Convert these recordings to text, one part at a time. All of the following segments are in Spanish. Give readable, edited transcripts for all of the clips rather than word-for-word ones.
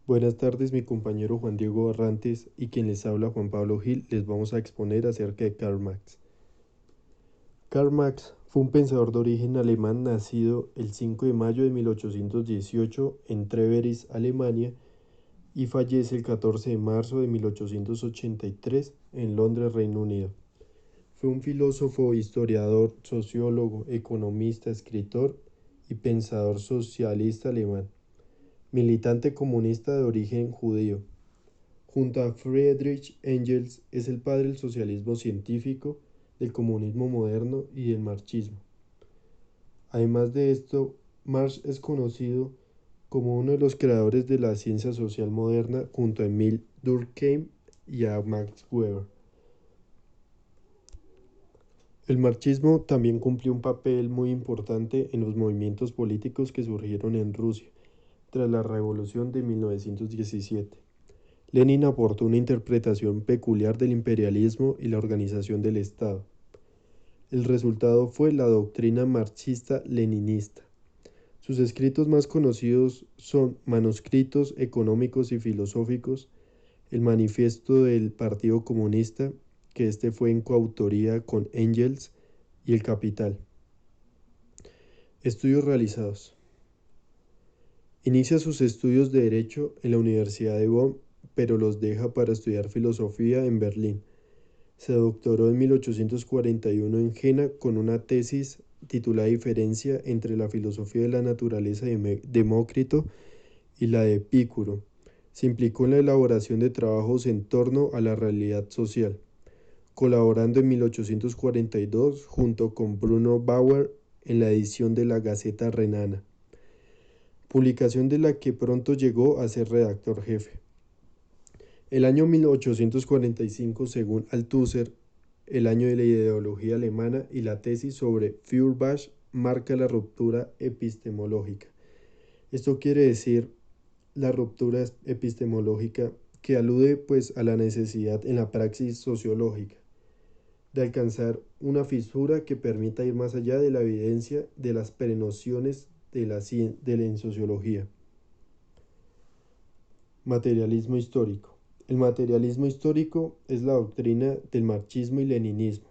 Buenas tardes, mi compañero Juan Diego Barrantes y quien les habla Juan Pablo Gil, les vamos a exponer acerca de Karl Marx. Karl Marx fue un pensador de origen alemán nacido el 5 de mayo de 1818 en Treveris, Alemania, y fallece el 14 de marzo de 1883 en Londres, Reino Unido. Fue un filósofo, historiador, sociólogo, economista, escritor y pensador socialista alemán, militante comunista de origen judío. Junto a Friedrich Engels es el padre del socialismo científico, del comunismo moderno y del marxismo. Además de esto, Marx es conocido como uno de los creadores de la ciencia social moderna junto a Emil Durkheim y a Max Weber. El marxismo también cumplió un papel muy importante en los movimientos políticos que surgieron en Rusia tras la Revolución de 1917. Lenin aportó una interpretación peculiar del imperialismo y la organización del Estado. El resultado fue la doctrina marxista-leninista. Sus escritos más conocidos son Manuscritos económicos y filosóficos, el Manifiesto del Partido Comunista, que este fue en coautoría con Engels, y El Capital. Estudios realizados. Inicia sus estudios de Derecho en la Universidad de Bonn, pero los deja para estudiar filosofía en Berlín. Se doctoró en 1841 en Jena con una tesis titulada Diferencia entre la filosofía de la naturaleza de Demócrito y la de Epicuro. Se implicó en la elaboración de trabajos en torno a la realidad social, colaborando en 1842 junto con Bruno Bauer en la edición de la Gaceta Renana, publicación de la que pronto llegó a ser redactor jefe. El año 1845, según Althusser, el año de la ideología alemana, y la tesis sobre Feuerbach marca la ruptura epistemológica. Esto quiere decir la ruptura epistemológica que alude pues a la necesidad en la praxis sociológica de alcanzar una fisura que permita ir más allá de la evidencia de las prenociones de la en sociología. Materialismo histórico. El materialismo histórico es la doctrina del marxismo y leninismo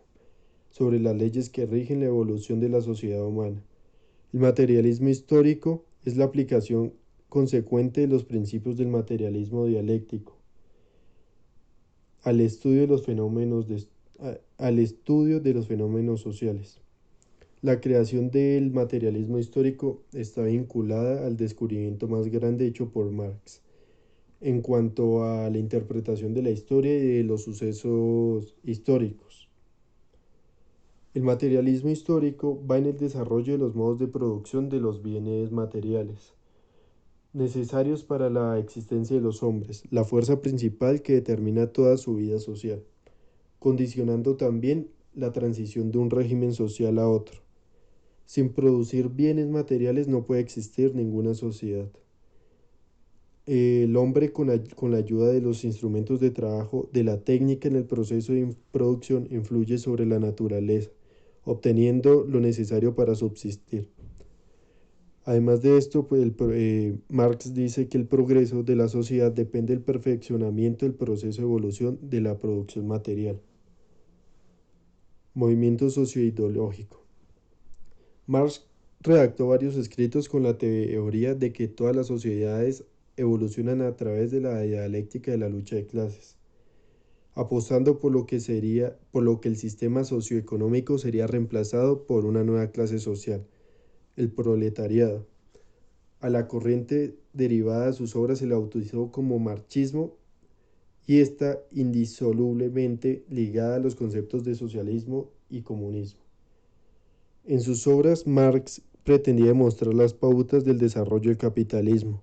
sobre las leyes que rigen la evolución de la sociedad humana. El materialismo histórico es la aplicación consecuente de los principios del materialismo dialéctico al estudio de los fenómenos sociales. La creación del materialismo histórico está vinculada al descubrimiento más grande hecho por Marx en cuanto a la interpretación de la historia y de los sucesos históricos. El materialismo histórico va en el desarrollo de los modos de producción de los bienes materiales, necesarios para la existencia de los hombres, la fuerza principal que determina toda su vida social, condicionando también la transición de un régimen social a otro. Sin producir bienes materiales no puede existir ninguna sociedad. El hombre con la ayuda de los instrumentos de trabajo, de la técnica en el proceso de producción, influye sobre la naturaleza, obteniendo lo necesario para subsistir. Además de esto, pues, Marx dice que el progreso de la sociedad depende del perfeccionamiento del proceso de evolución de la producción material. Movimiento socioideológico. Marx redactó varios escritos con la teoría de que todas las sociedades evolucionan a través de la dialéctica de la lucha de clases, apostando por lo que el sistema socioeconómico sería reemplazado por una nueva clase social, el proletariado. A la corriente derivada de sus obras se le bautizó como marxismo y está indisolublemente ligada a los conceptos de socialismo y comunismo. En sus obras, Marx pretendía demostrar las pautas del desarrollo del capitalismo.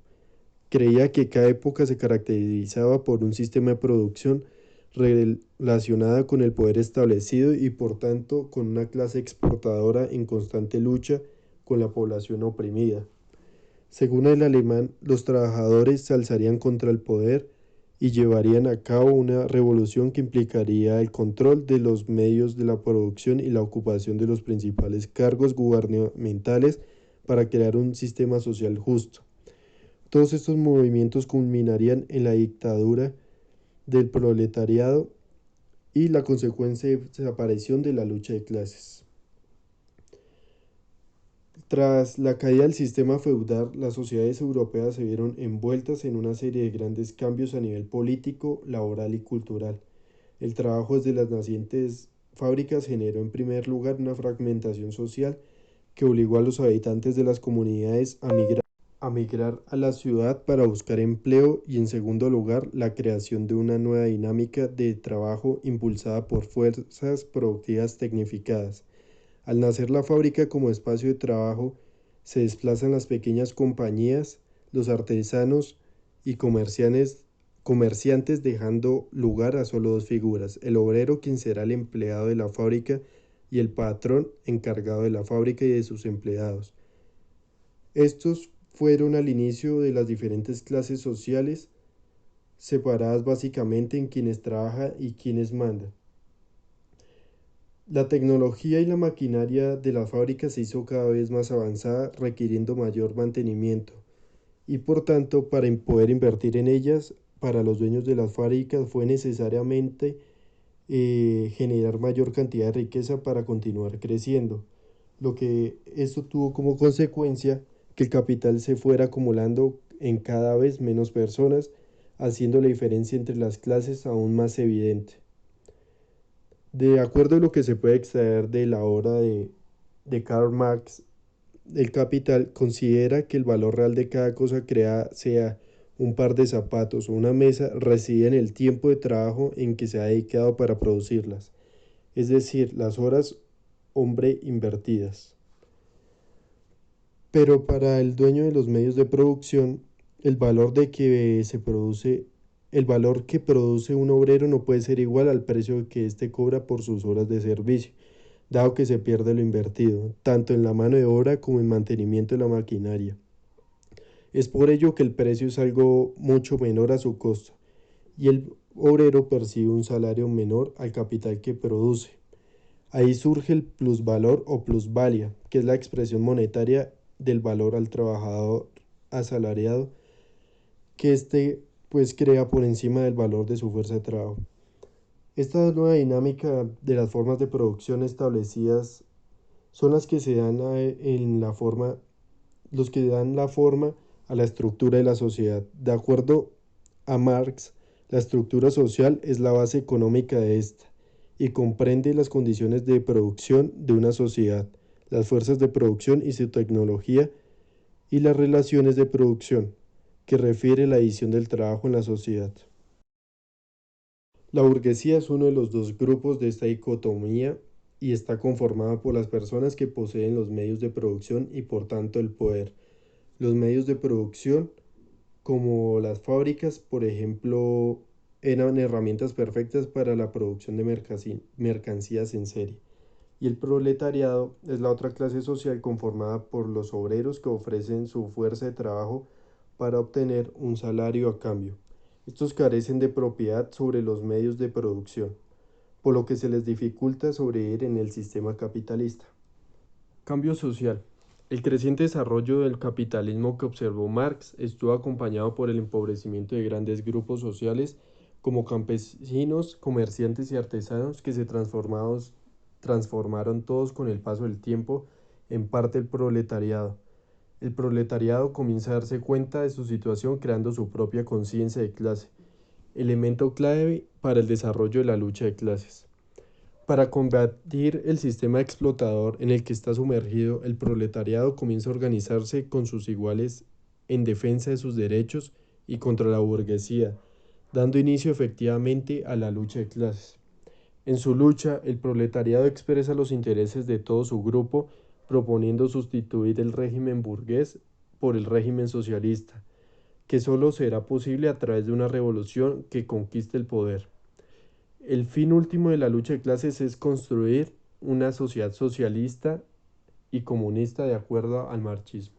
Creía que cada época se caracterizaba por un sistema de producción relacionada con el poder establecido y por tanto con una clase exportadora en constante lucha con la población oprimida. Según el alemán, los trabajadores se alzarían contra el poder y llevarían a cabo una revolución que implicaría el control de los medios de la producción y la ocupación de los principales cargos gubernamentales para crear un sistema social justo, Todos estos movimientos culminarían en la dictadura del proletariado y la consecuente desaparición de la lucha de clases. Tras la caída del sistema feudal, las sociedades europeas se vieron envueltas en una serie de grandes cambios a nivel político, laboral y cultural. El trabajo desde las nacientes fábricas generó en primer lugar una fragmentación social que obligó a los habitantes de las comunidades a migrar a la ciudad para buscar empleo y en segundo lugar la creación de una nueva dinámica de trabajo impulsada por fuerzas productivas tecnificadas. Al nacer la fábrica como espacio de trabajo, se desplazan las pequeñas compañías, los artesanos y comerciantes dejando lugar a solo dos figuras, el obrero quien será el empleado de la fábrica y el patrón encargado de la fábrica y de sus empleados. Estos fueron al inicio de las diferentes clases sociales, separadas básicamente en quienes trabajan y quienes mandan. La tecnología y la maquinaria de las fábricas se hizo cada vez más avanzada, requiriendo mayor mantenimiento, y por tanto, para poder invertir en ellas, para los dueños de las fábricas fue necesariamente generar mayor cantidad de riqueza para continuar creciendo, lo que esto tuvo como consecuencia que el capital se fuera acumulando en cada vez menos personas, haciendo la diferencia entre las clases aún más evidente. De acuerdo a lo que se puede extraer de la obra de Karl Marx, el capital considera que el valor real de cada cosa creada, sea un par de zapatos o una mesa, reside en el tiempo de trabajo en que se ha dedicado para producirlas, es decir, las horas hombre invertidas. Pero para el dueño de los medios de producción, el valor de que se produce, el valor que produce un obrero no puede ser igual al precio que éste cobra por sus horas de servicio, dado que se pierde lo invertido, tanto en la mano de obra como en mantenimiento de la maquinaria. Es por ello que el precio es algo mucho menor a su costo, y el obrero percibe un salario menor al capital que produce. Ahí surge el plusvalor o plusvalia, que es la expresión monetaria del valor al trabajador asalariado que éste pues crea por encima del valor de su fuerza de trabajo. Esta nueva dinámica de las formas de producción establecidas son las que se dan en la forma, los que dan la forma a la estructura de la sociedad. De acuerdo a Marx, la estructura social es la base económica de esta y comprende las condiciones de producción de una sociedad, las fuerzas de producción y su tecnología y las relaciones de producción, que refiere la división del trabajo en la sociedad. La burguesía es uno de los dos grupos de esta dicotomía y está conformada por las personas que poseen los medios de producción y por tanto el poder. Los medios de producción, como las fábricas, por ejemplo, eran herramientas perfectas para la producción de mercancías en serie. Y el proletariado es la otra clase social conformada por los obreros que ofrecen su fuerza de trabajo para obtener un salario a cambio. Estos carecen de propiedad sobre los medios de producción, por lo que se les dificulta sobrevivir en el sistema capitalista. Cambio social. El creciente desarrollo del capitalismo que observó Marx estuvo acompañado por el empobrecimiento de grandes grupos sociales como campesinos, comerciantes y artesanos que se transformaron todos con el paso del tiempo en parte del proletariado. El proletariado comienza a darse cuenta de su situación creando su propia conciencia de clase, elemento clave para el desarrollo de la lucha de clases. Para combatir el sistema explotador en el que está sumergido, el proletariado comienza a organizarse con sus iguales en defensa de sus derechos y contra la burguesía, dando inicio efectivamente a la lucha de clases. En su lucha, el proletariado expresa los intereses de todo su grupo, proponiendo sustituir el régimen burgués por el régimen socialista, que solo será posible a través de una revolución que conquiste el poder. El fin último de la lucha de clases es construir una sociedad socialista y comunista de acuerdo al marxismo.